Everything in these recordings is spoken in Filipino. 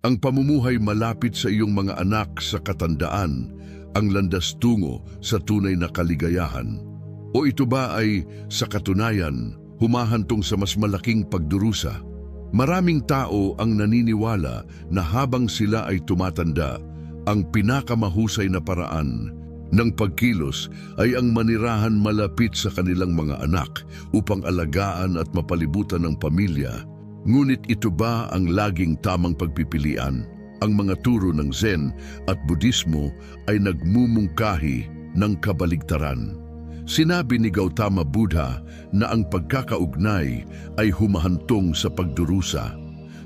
Ang pamumuhay malapit sa iyong mga anak sa katandaan ang landas tungo sa tunay na kaligayahan. O ito ba ay sa katunayan humahantong sa mas malaking pagdurusa? Maraming tao ang naniniwala na habang sila ay tumatanda, ang pinakamahusay na paraan ng pagkilos ay ang manirahan malapit sa kanilang mga anak upang alagaan at mapalibutan ng pamilya. Ngunit ito ba ang laging tamang pagpipilian? Ang mga turo ng Zen at Budismo ay nagmumungkahi ng kabaligtaran. Sinabi ni Gautama Buddha na ang pagkakaugnay ay humahantong sa pagdurusa.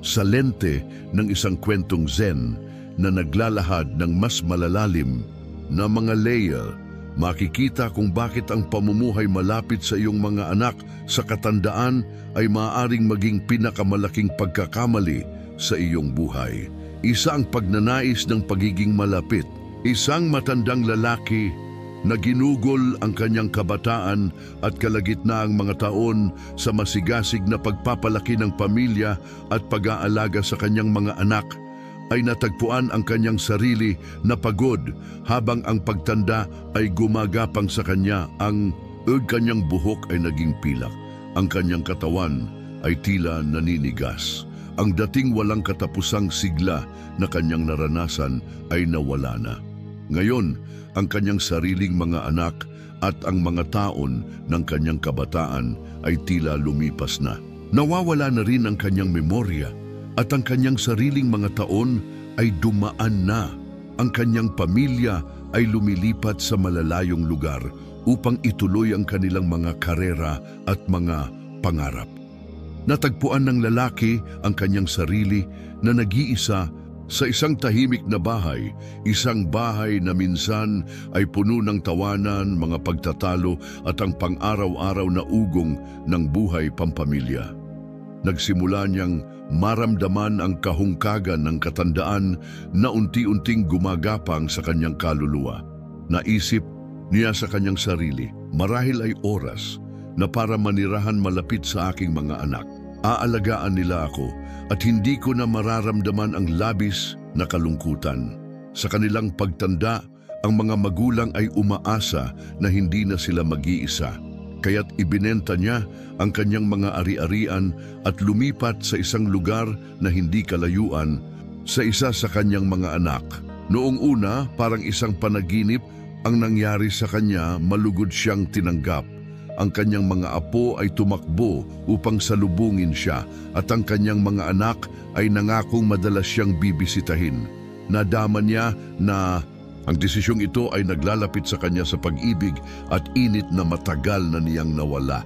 Sa lente ng isang kwentong Zen na naglalahad ng mas malalalim na mga layer, makikita kung bakit ang pamumuhay malapit sa iyong mga anak sa katandaan ay maaaring maging pinakamalaking pagkakamali sa iyong buhay. Isa ang pagnanais ng pagiging malapit. Isang matandang lalaki na ginugol ang kanyang kabataan at kalagitnaang mga taon sa masigasig na pagpapalaki ng pamilya at pag-aalaga sa kanyang mga anak, ay natagpuan ang kanyang sarili na pagod habang ang pagtanda ay gumagapang sa kanya. Ang kanyang buhok ay naging pilak. Ang kanyang katawan ay tila naninigas. Ang dating walang katapusang sigla na kanyang naranasan ay nawala na. Ngayon, ang kanyang sariling mga anak at ang mga taon ng kanyang kabataan ay tila lumipas na. Nawawala na rin ang kanyang memorya at ang kanyang sariling mga taon ay dumaan na. Ang kanyang pamilya ay lumilipat sa malalayong lugar upang ituloy ang kanilang mga karera at mga pangarap. Natagpuan ng lalaki ang kanyang sarili na nag-iisa sa isang tahimik na bahay, isang bahay na minsan ay puno ng tawanan, mga pagtatalo at ang pang-araw-araw na ugong ng buhay pampamilya. Nagsimula niyang maramdaman ang kahungkagan ng katandaan na unti-unting gumagapang sa kanyang kaluluwa. Naisip niya sa kanyang sarili, marahil ay oras na para manirahan malapit sa aking mga anak. Aalagaan nila ako at hindi ko na mararamdaman ang labis na kalungkutan. Sa kanilang pagtanda, ang mga magulang ay umaasa na hindi na sila mag-iisa. Kaya't ibinenta niya ang kanyang mga ari-arian at lumipat sa isang lugar na hindi kalayuan sa isa sa kanyang mga anak. Noong una, parang isang panaginip ang nangyari sa kanya, malugod siyang tinanggap. Ang kanyang mga apo ay tumakbo upang salubungin siya at ang kanyang mga anak ay nangakong madalas siyang bibisitahin. Nadama niya na ang desisyong ito ay naglalapit sa kanya sa pag-ibig at init na matagal na niyang nawala.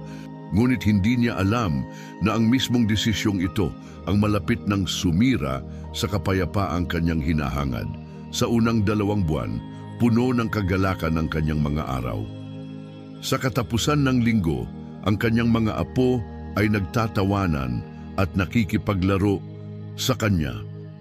Ngunit hindi niya alam na ang mismong desisyong ito ang malapit ng sumira sa kapayapaang kanyang hinahangad. Sa unang 2 buwan, puno ng kagalakan ang kanyang mga araw. Sa katapusan ng linggo, ang kanyang mga apo ay nagtatawanan at nakikipaglaro sa kanya.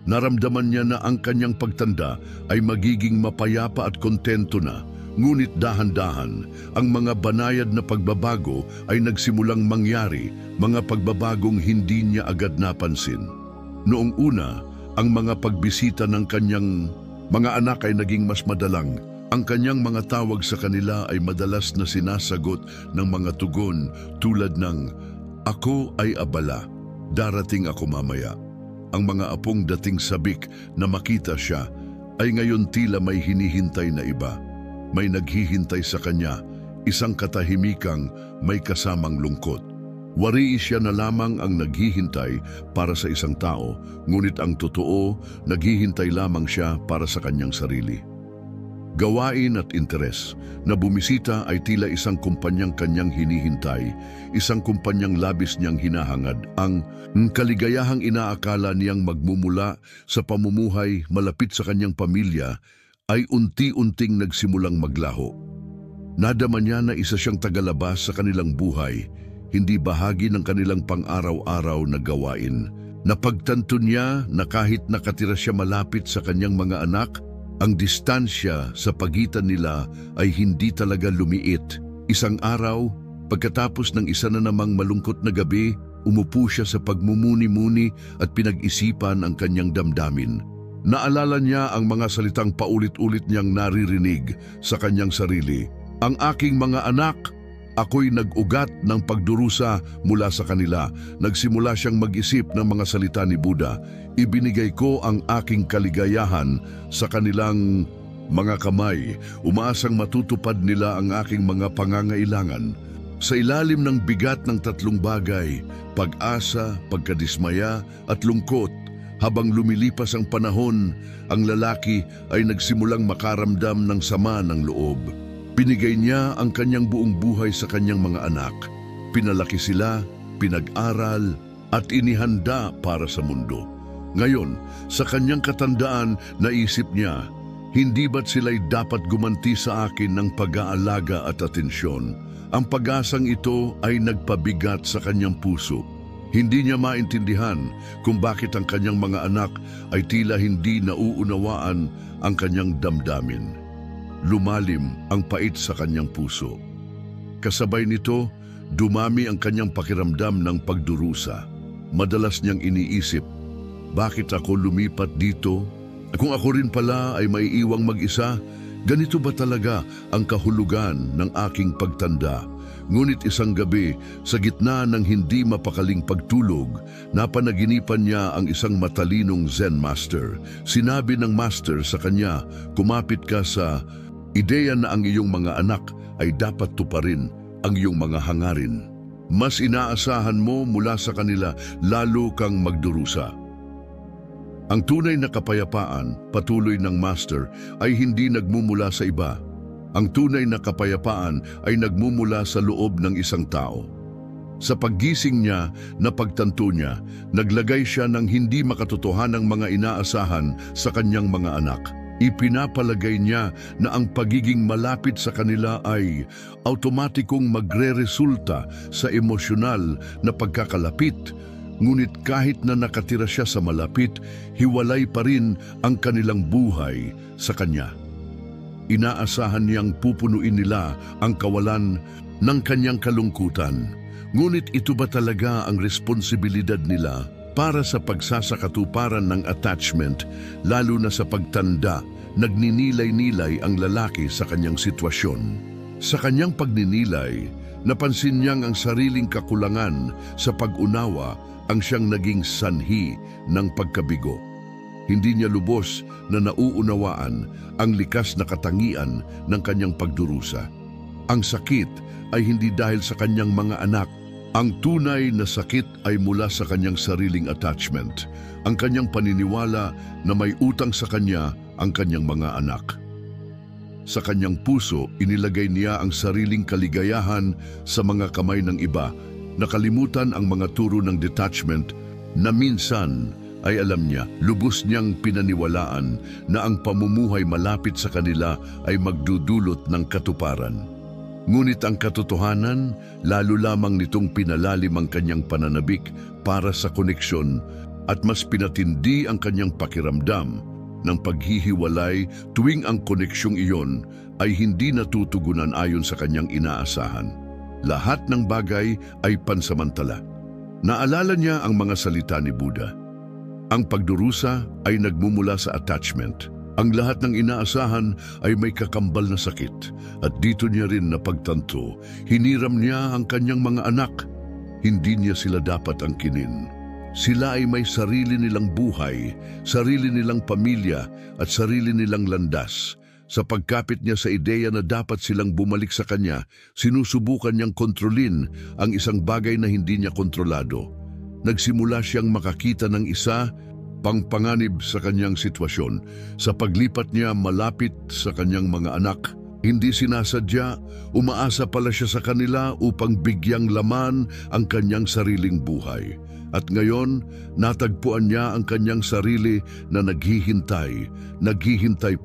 Naramdaman niya na ang kanyang pagtanda ay magiging mapayapa at kontento na. Ngunit dahan-dahan, ang mga banayad na pagbabago ay nagsimulang mangyari, mga pagbabagong hindi niya agad napansin. Noong una, ang mga pagbisita ng kanyang mga anak ay naging mas madalang. Ang kanyang mga tawag sa kanila ay madalas na sinasagot ng mga tugon tulad ng, "Ako ay abala, darating ako mamaya." Ang mga apong dating sabik na makita siya ay ngayon tila may hinihintay na iba. May naghihintay sa kanya, isang katahimikang may kasamang lungkot. Wari siya na lamang ang naghihintay para sa isang tao, ngunit ang totoo, naghihintay lamang siya para sa kanyang sarili. Gawain at interes na bumisita ay tila isang kumpanyang kanyang hinihintay, isang kumpanyang labis niyang hinahangad. Ang kaligayahang inaakala niyang magmumula sa pamumuhay malapit sa kanyang pamilya ay unti-unting nagsimulang maglaho. Nadama niya na isa siyang tagalabas sa kanilang buhay, hindi bahagi ng kanilang pang-araw-araw na gawain. Napagtanto niya na kahit nakatira siya malapit sa kanyang mga anak, ang distansya sa pagitan nila ay hindi talaga lumiit. Isang araw, pagkatapos ng isa na namang malungkot na gabi, Umupo siya sa pagmumuni-muni at pinag-isipan ang kanyang damdamin. Naalala niya ang mga salitang paulit-ulit niyang naririnig sa kanyang sarili. Ang aking mga anak, ako'y nag-ugat ng pagdurusa mula sa kanila. Nagsimula siyang mag-isip ng mga salita ni Buddha. Ibinigay ko ang aking kaligayahan sa kanilang mga kamay. Umaasang matutupad nila ang aking mga pangangailangan. Sa ilalim ng bigat ng tatlong bagay, pag-asa, pagkadismaya at lungkot, habang lumilipas ang panahon, ang lalaki ay nagsimulang makaramdam ng sama ng loob. Binigay niya ang kanyang buong buhay sa kanyang mga anak. Pinalaki sila, pinag-aral, at inihanda para sa mundo. Ngayon, sa kanyang katandaan, naisip niya, hindi ba't sila'y dapat gumanti sa akin ng pag-aalaga at atensyon? Ang pag-asang ito ay nagpabigat sa kanyang puso. Hindi niya maintindihan kung bakit ang kanyang mga anak ay tila hindi nauunawaan ang kanyang damdamin. Lumalim ang pait sa kanyang puso. Kasabay nito, dumami ang kanyang pakiramdam ng pagdurusa. Madalas niyang iniisip, bakit ako lumipat dito? Kung ako rin pala ay maiiwang mag-isa, ganito ba talaga ang kahulugan ng aking pagtanda? Ngunit isang gabi, sa gitna ng hindi mapakaling pagtulog, napanaginipan niya ang isang matalinong Zen master. Sinabi ng master sa kanya, kumapit ka sa ideya na ang iyong mga anak ay dapat tuparin ang iyong mga hangarin. Mas inaasahan mo mula sa kanila, lalo kang magdurusa. Ang tunay na kapayapaan, patuloy ng master, ay hindi nagmumula sa iba. Ang tunay na kapayapaan ay nagmumula sa loob ng isang tao. Sa paggising niya, napagtanto niya, naglagay siya ng hindi makatotohanang mga inaasahan sa kanyang mga anak. Ipinapalagay niya na ang pagiging malapit sa kanila ay automatikong magre-resulta sa emosyonal na pagkakalapit. Ngunit kahit na nakatira siya sa malapit, hiwalay pa rin ang kanilang buhay sa kanya. Inaasahan niyang pupunuin nila ang kawalan ng kanyang kalungkutan. Ngunit ito ba talaga ang responsibilidad nila para sa pagsasakatuparan ng attachment, lalo na sa pagtanda? Nagninilay-nilay ang lalaki sa kanyang sitwasyon. Sa kanyang pagninilay, napansin niyang ang sariling kakulangan sa pag-unawa ang siyang naging sanhi ng pagkabigo. Hindi niya lubos na nauunawaan ang likas na katangian ng kanyang pagdurusa. Ang sakit ay hindi dahil sa kanyang mga anak. Ang tunay na sakit ay mula sa kanyang sariling attachment, ang kanyang paniniwala na may utang sa kanya ang kanyang mga anak. Sa kanyang puso, inilagay niya ang sariling kaligayahan sa mga kamay ng iba, nakalimutan ang mga turo ng detachment na minsan ay alam niya, lubos niyang pinaniwalaan na ang pamumuhay malapit sa kanila ay magdudulot ng katuparan. Ngunit ang katotohanan, lalo lamang nitong pinalalim ang kanyang pananabik para sa koneksyon at mas pinatindi ang kanyang pakiramdam ng paghihiwalay tuwing ang koneksyong iyon ay hindi natutugunan ayon sa kanyang inaasahan. Lahat ng bagay ay pansamantala. Naalala niya ang mga salita ni Buddha. Ang pagdurusa ay nagmumula sa attachment. Ang lahat ng inaasahan ay may kakambal na sakit. At dito niya rin napagtanto, hiniram niya ang kanyang mga anak. Hindi niya sila dapat angkinin. Sila ay may sarili nilang buhay, sarili nilang pamilya at sarili nilang landas. Sa pagkapit niya sa ideya na dapat silang bumalik sa kanya, sinusubukan niyang kontrolin ang isang bagay na hindi niya kontrolado. Nagsimula siyang makakita ng isa pangpanganib sa kanyang sitwasyon. Sa paglipat niya malapit sa kanyang mga anak, hindi sinasadya, umaasa pala siya sa kanila upang bigyang laman ang kanyang sariling buhay. At ngayon, natagpuan niya ang kanyang sarili na naghihintay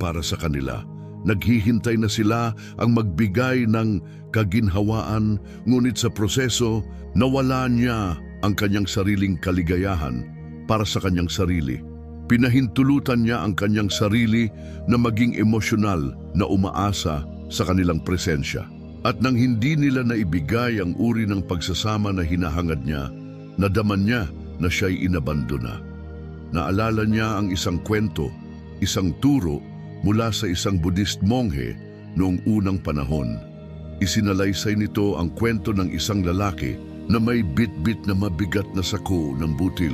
para sa kanila. Naghihintay na sila ang magbigay ng kaginhawaan, ngunit sa proseso, nawala niya ang kanyang sariling kaligayahan para sa kanyang sarili. Pinahintulutan niya ang kanyang sarili na maging emosyonal na umaasa sa kanilang presensya. At nang hindi nila naibigay ang uri ng pagsasama na hinahangad niya, Nadaman niya na siya'y inabandona. Naalala niya ang isang kwento, isang turo mula sa isang Buddhist monghe noong unang panahon. Isinalaysay nito ang kwento ng isang lalaki na may bit-bit na mabigat na sako ng butil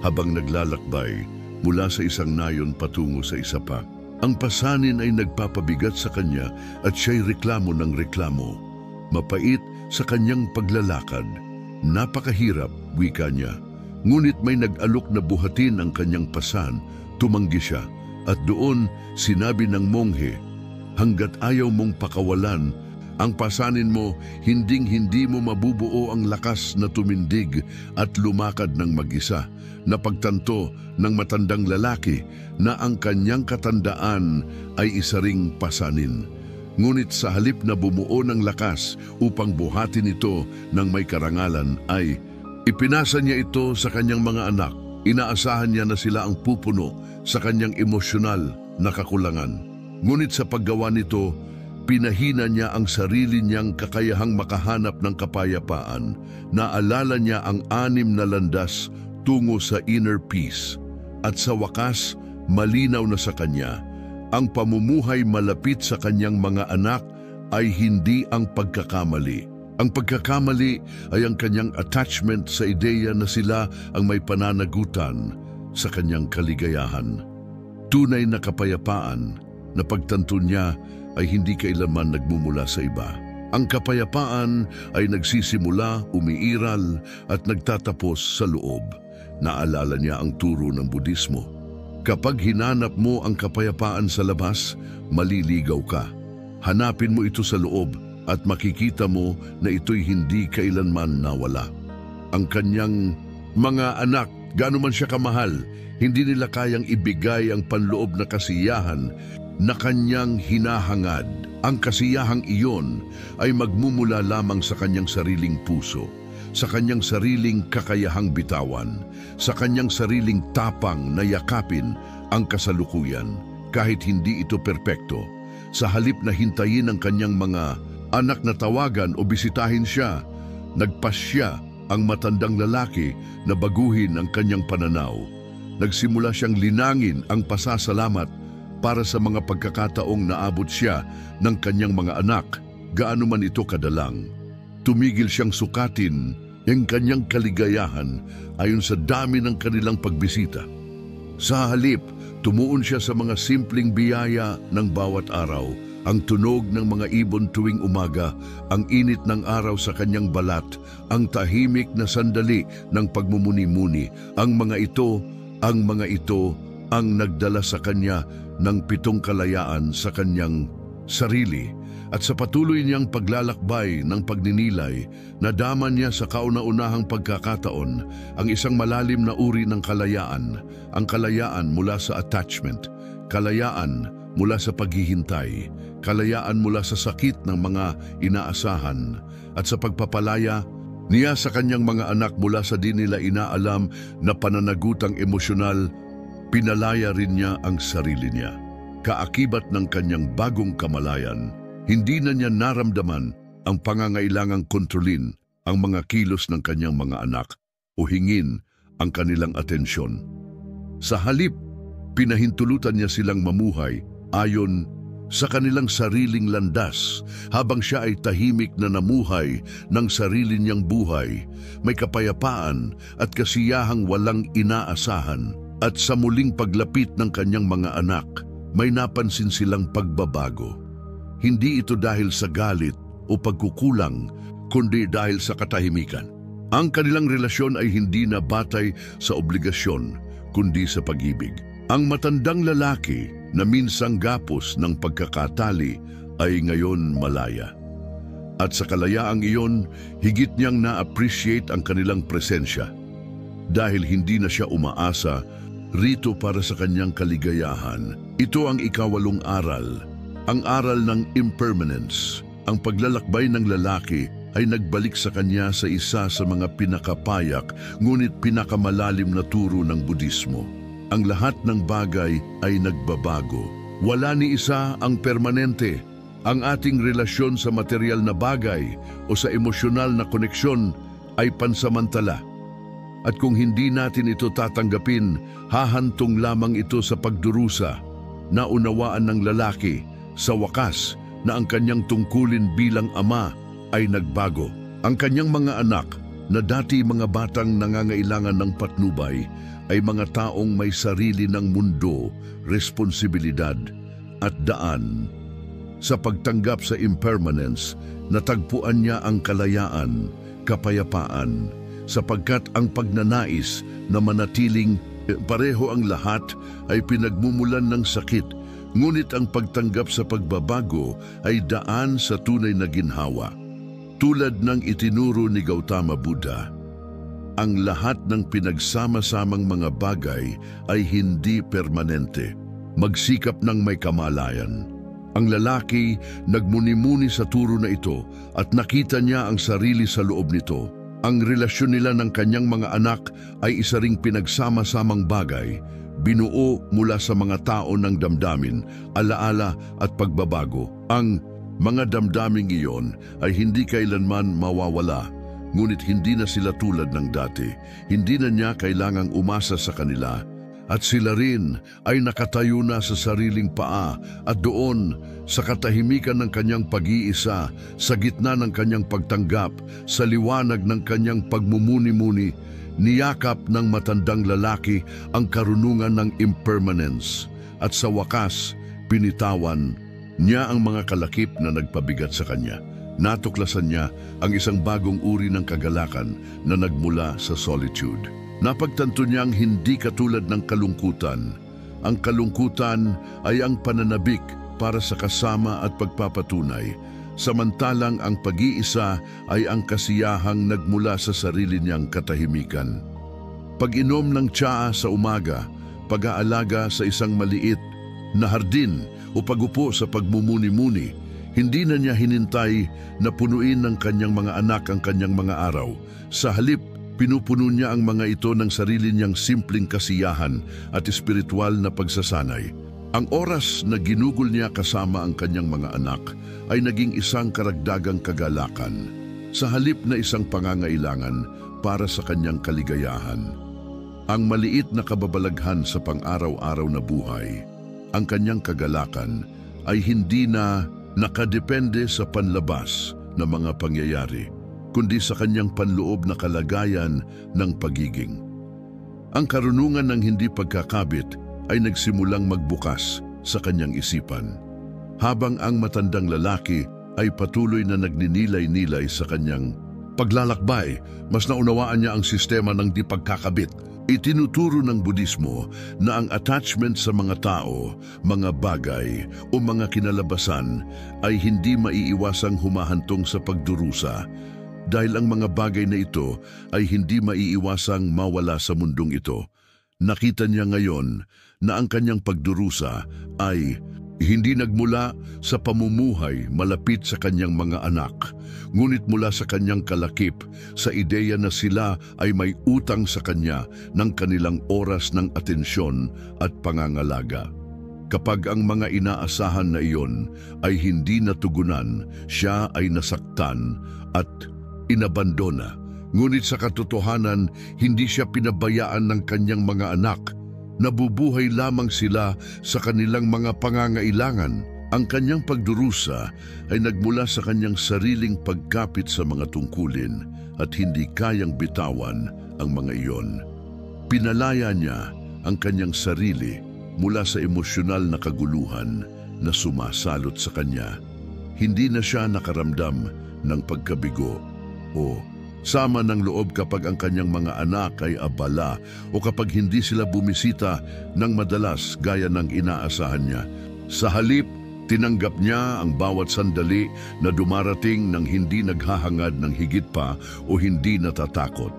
habang naglalakbay mula sa isang nayon patungo sa isa pa. Ang pasanin ay nagpapabigat sa kanya at siya'y reklamo ng reklamo. Mapait sa kanyang paglalakad. Napakahirap, wika niya. Ngunit may nag-alok na buhatin ang kanyang pasan, tumanggi siya. At doon sinabi ng monghe, hanggat ayaw mong pakawalan ang pasanin mo, hinding-hindi mo mabubuo ang lakas na tumindig at lumakad ng mag-isa. Napagtanto ng matandang lalaki na ang kanyang katandaan ay isa ring pasanin. Ngunit sa halip na bumuo ng lakas upang buhatin ito ng may karangalan ay ipinasa niya ito sa kanyang mga anak. Inaasahan niya na sila ang pupuno sa kanyang emosyonal na kakulangan. Ngunit sa paggawa nito, pinahina niya ang sarili niyang kakayahang makahanap ng kapayapaan. Naalala niya ang 6 na landas tungo sa inner peace. At sa wakas, malinaw na sa kanya, ang pamumuhay malapit sa kanyang mga anak ay hindi ang pagkakamali. Ang pagkakamali ay ang kanyang attachment sa ideya na sila ang may pananagutan sa kanyang kaligayahan. Tunay na kapayapaan na pagtanto niya ay hindi kailanman nagmumula sa iba. Ang kapayapaan ay nagsisimula, umiiral at nagtatapos sa loob. Naalala niya ang turo ng Budismo. Kapag hinanap mo ang kapayapaan sa labas, maliligaw ka. Hanapin mo ito sa loob at makikita mo na ito'y hindi kailanman nawala. Ang kanyang mga anak, gaano man siya kamahal, hindi nila kayang ibigay ang panloob na kasiyahan na kanyang hinahangad. Ang kasiyahang iyon ay magmumula lamang sa kanyang sariling puso, sa kanyang sariling kakayahang bitawan, sa kanyang sariling tapang na yakapin ang kasalukuyan kahit hindi ito perpekto. Sa halip na hintayin ang kanyang mga anak na tawagan o bisitahin siya, nagpasya ang matandang lalaki na baguhin ang kanyang pananaw. Nagsimula siyang linangin ang pasasalamat para sa mga pagkakataong naabot siya ng kanyang mga anak, gaano man ito kadalang. Tumigil siyang sukatin ang kanyang kaligayahan ayon sa dami ng kanilang pagbisita. Sa halip, tumuon siya sa mga simpleng biyaya ng bawat araw, ang tunog ng mga ibon tuwing umaga, ang init ng araw sa kanyang balat, ang tahimik na sandali ng pagmumuni-muni. Ang mga ito ang nagdala sa kanya ng 7 kalayaan sa kanyang sarili. At sa patuloy niyang paglalakbay ng pagninilay, nadaman niya sa kauna-unahang pagkakataon ang isang malalim na uri ng kalayaan, ang kalayaan mula sa attachment, kalayaan mula sa paghihintay, kalayaan mula sa sakit ng mga inaasahan, at sa pagpapalaya niya sa kanyang mga anak mula sa di nila inaalam na pananagutang emosyonal. Pinalaya rin niya ang sarili niya. Kaakibat ng kanyang bagong kamalayan, hindi na niya naramdaman ang pangangailangang kontrolin ang mga kilos ng kanyang mga anak o hingin ang kanilang atensyon. Sa halip, pinahintulutan niya silang mamuhay ayon sa kanilang sariling landas habang siya ay tahimik na namuhay ng sarili niyang buhay, may kapayapaan at kasiyahang walang inaasahan. At sa muling paglapit ng kanyang mga anak, may napansin silang pagbabago. Hindi ito dahil sa galit o pagkukulang, kundi dahil sa katahimikan. Ang kanilang relasyon ay hindi na batay sa obligasyon, kundi sa pag-ibig. Ang matandang lalaki na minsang gapos ng pagkakatali ay ngayon malaya. At sa kalayaang iyon, higit niyang na-appreciate ang kanilang presensya. Dahil hindi na siya umaasa rito para sa kanyang kaligayahan. Ito ang 8 aral, ang aral ng impermanence. Ang paglalakbay ng lalaki ay nagbalik sa kanya sa isa sa mga pinakapayak ngunit pinakamalalim na turo ng Budismo. Ang lahat ng bagay ay nagbabago. Wala ni isa ang permanente. Ang ating relasyon sa material na bagay o sa emosyonal na koneksyon ay pansamantala. At kung hindi natin ito tatanggapin, hahantong lamang ito sa pagdurusa. Naunawaan ng lalaki sa wakas na ang kanyang tungkulin bilang ama ay nagbago. Ang kanyang mga anak na dati mga batang nangangailangan ng patnubay ay mga taong may sarili ng mundo, responsibilidad at daan. Sa pagtanggap sa impermanence, natagpuan niya ang kalayaan, kapayapaan, sapagkat ang pagnanais na manatiling pareho ang lahat ay pinagmumulan ng sakit, ngunit ang pagtanggap sa pagbabago ay daan sa tunay na ginhawa. Tulad ng itinuro ni Gautama Buddha, ang lahat ng pinagsama-samang mga bagay ay hindi permanente. Magsikap ng may kamalayan. Ang lalaki nagmuni-muni sa turo na ito at nakita niya ang sarili sa loob nito. Ang relasyon nila ng kanyang mga anak ay isa ring pinagsama-samang bagay, binuo mula sa mga tao ng damdamin, alaala at pagbabago. Ang mga damdaming iyon ay hindi kailanman mawawala, ngunit hindi na sila tulad ng dati. Hindi na niya kailangang umasa sa kanila. At sila rin ay nakatayo na sa sariling paa at doon sa katahimikan ng kanyang pag-iisa, sa gitna ng kanyang pagtanggap, sa liwanag ng kanyang pagmumuni-muni, niyakap ng matandang lalaki ang karunungan ng impermanence at sa wakas, binitawan niya ang mga kalakip na nagpabigat sa kanya. Natuklasan niya ang isang bagong uri ng kagalakan na nagmula sa solitude. Napagtanto niyang hindi katulad ng kalungkutan. Ang kalungkutan ay ang pananabik para sa kasama at pagpapatunay, samantalang ang pag-iisa ay ang kasiyahang nagmula sa sarili niyang katahimikan. Pag-inom ng tsaa sa umaga, pag-aalaga sa isang maliit na hardin o pagupo sa pagmumuni-muni, hindi na niya hinintay na punuin ng kanyang mga anak ang kanyang mga araw. Sa halip, pinupuno niya ang mga ito ng sarili niyang simpleng kasiyahan at espiritual na pagsasanay. Ang oras na ginugol niya kasama ang kanyang mga anak ay naging isang karagdagang kagalakan, sa halip na isang pangangailangan para sa kanyang kaligayahan. Ang maliit na kababalaghan sa pang-araw-araw na buhay, ang kanyang kagalakan ay hindi na nakadepende sa panlabas na mga pangyayari, kundi sa kanyang panloob na kalagayan ng pagiging. Ang karunungan ng hindi pagkakabit ay nagsimulang magbukas sa kanyang isipan, habang ang matandang lalaki ay patuloy na nagninilay-nilay sa kanyang paglalakbay. Mas naunawaan niya ang sistema ng di pagkakabit. Itinuturo ng Budismo na ang attachment sa mga tao, mga bagay o mga kinalabasan ay hindi maiiwasang humahantong sa pagdurusa, dahil ang mga bagay na ito ay hindi maiiwasang mawala sa mundong ito. Nakita niya ngayon na ang kanyang pagdurusa ay hindi nagmula sa pamumuhay malapit sa kanyang mga anak, ngunit mula sa kanyang kalakip, sa ideya na sila ay may utang sa kanya ng kanilang oras ng atensyon at pangangalaga. Kapag ang mga inaasahan na iyon ay hindi natugunan, siya ay nasaktan at inabandona. Ngunit sa katotohanan, hindi siya pinabayaan ng kanyang mga anak. Nabubuhay lamang sila sa kanilang mga pangangailangan. Ang kanyang pagdurusa ay nagmula sa kanyang sariling pagkapit sa mga tungkulin at hindi kayang bitawan ang mga iyon. Pinalaya niya ang kanyang sarili mula sa emosyonal na kaguluhan na sumasalot sa kanya. Hindi na siya nakaramdam ng pagkabigo o sama ng loob kapag ang kanyang mga anak ay abala o kapag hindi sila bumisita ng madalas gaya ng inaasahan niya. Sa halip, tinanggap niya ang bawat sandali na dumarating nang hindi naghahangad ng higit pa o hindi natatakot.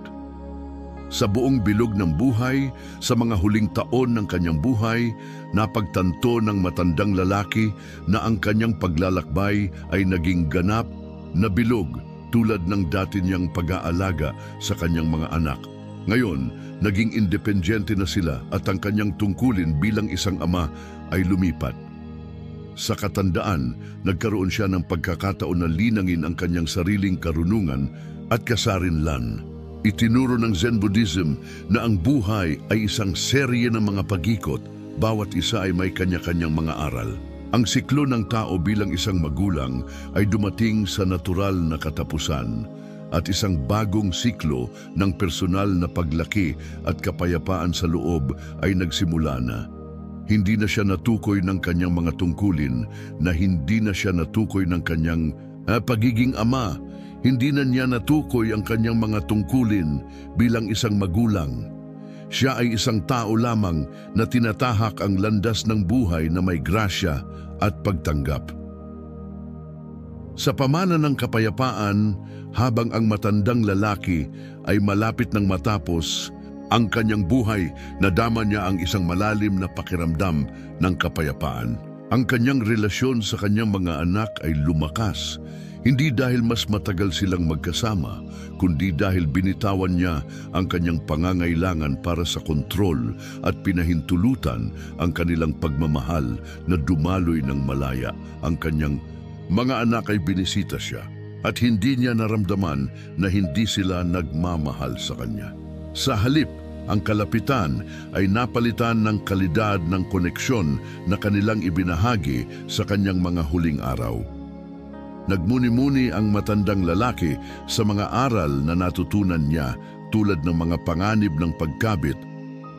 Sa buong bilog ng buhay, sa mga huling taon ng kanyang buhay, napagtanto ng matandang lalaki na ang kanyang paglalakbay ay naging ganap na bilog tulad ng dati niyang pag-aalaga sa kanyang mga anak. Ngayon, naging independyente na sila at ang kanyang tungkulin bilang isang ama ay lumipat. Sa katandaan, nagkaroon siya ng pagkakataon na linangin ang kanyang sariling karunungan at kasarinlan. Itinuro ng Zen Buddhism na ang buhay ay isang serye ng mga pag-ikot, bawat isa ay may kanya-kanyang mga aral. Ang siklo ng tao bilang isang magulang ay dumating sa natural na katapusan at isang bagong siklo ng personal na paglaki at kapayapaan sa loob ay nagsimula na. Hindi na siya natukoy ng kanyang mga tungkulin, na hindi na siya natukoy ng kanyang pagiging ama. Hindi na niya natukoy ang kanyang mga tungkulin bilang isang magulang. Siya ay isang tao lamang na tinatahak ang landas ng buhay na may grasya at pagtanggap. Sa pamana ng kapayapaan, habang ang matandang lalaki ay malapit ng matapos ang kanyang buhay, nadama niya ang isang malalim na pakiramdam ng kapayapaan. Ang kanyang relasyon sa kanyang mga anak ay lumakas, hindi dahil mas matagal silang magkasama, kundi dahil binitawan niya ang kanyang pangangailangan para sa kontrol at pinahintulutan ang kanilang pagmamahal na dumaloy ng malaya. Ang kanyang mga anak ay binisita siya at hindi niya naramdaman na hindi sila nagmamahal sa kanya. Sa halip, ang kalapitan ay napalitan ng kalidad ng koneksyon na kanilang ibinahagi sa kanyang mga huling araw. Nagmuni-muni ang matandang lalaki sa mga aral na natutunan niya tulad ng mga panganib ng pagkabit,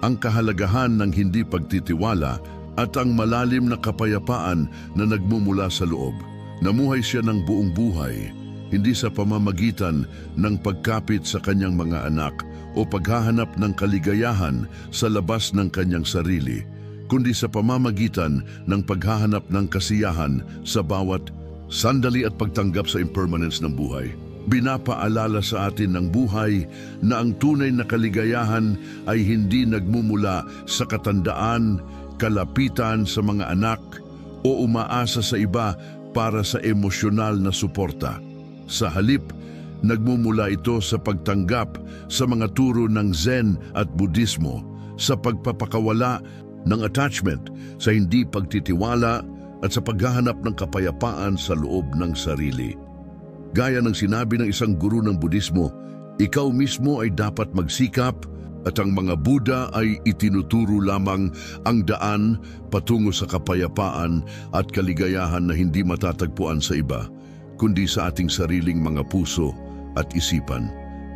ang kahalagahan ng hindi pagtitiwala at ang malalim na kapayapaan na nagmumula sa loob. Namuhay siya ng buong buhay, hindi sa pamamagitan ng pagkapit sa kanyang mga anak o paghahanap ng kaligayahan sa labas ng kanyang sarili, kundi sa pamamagitan ng paghahanap ng kasiyahan sa bawat sandali at pagtanggap sa impermanence ng buhay. Binapaalala sa atin ng buhay na ang tunay na kaligayahan ay hindi nagmumula sa katandaan, kalapitan sa mga anak, o umaasa sa iba para sa emosyonal na suporta. Sa halip, nagmumula ito sa pagtanggap sa mga turo ng Zen at Budismo, sa pagpapakawala ng attachment, sa hindi pagtitiwala, at sa paghahanap ng kapayapaan sa loob ng sarili. Gaya ng sinabi ng isang guru ng Budismo, ikaw mismo ay dapat magsikap at ang mga Buddha ay itinuturo lamang ang daan patungo sa kapayapaan at kaligayahan na hindi matatagpuan sa iba, kundi sa ating sariling mga puso at isipan.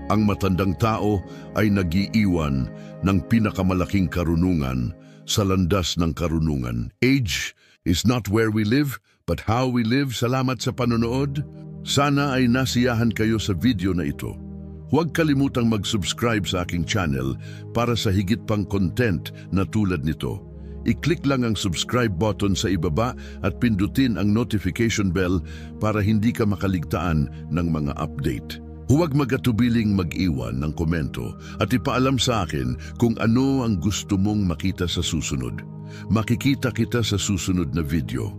Ang matandang tao ay nag-iiwan ng pinakamalaking karunungan sa landas ng karunungan. Age is not where we live, but how we live. Salamat sa panonood. Sana ay nasiyahan kayo sa video na ito. Huwag kalimutang mag-subscribe sa aking channel para sa higit pang content na tulad nito. I-click lang ang subscribe button sa ibaba at pindutin ang notification bell para hindi ka makaligtaan ng mga update. Huwag mag-atubiling mag-iwan ng komento at ipaalam sa akin kung ano ang gusto mong makita sa susunod. Makikita kita sa susunod na video.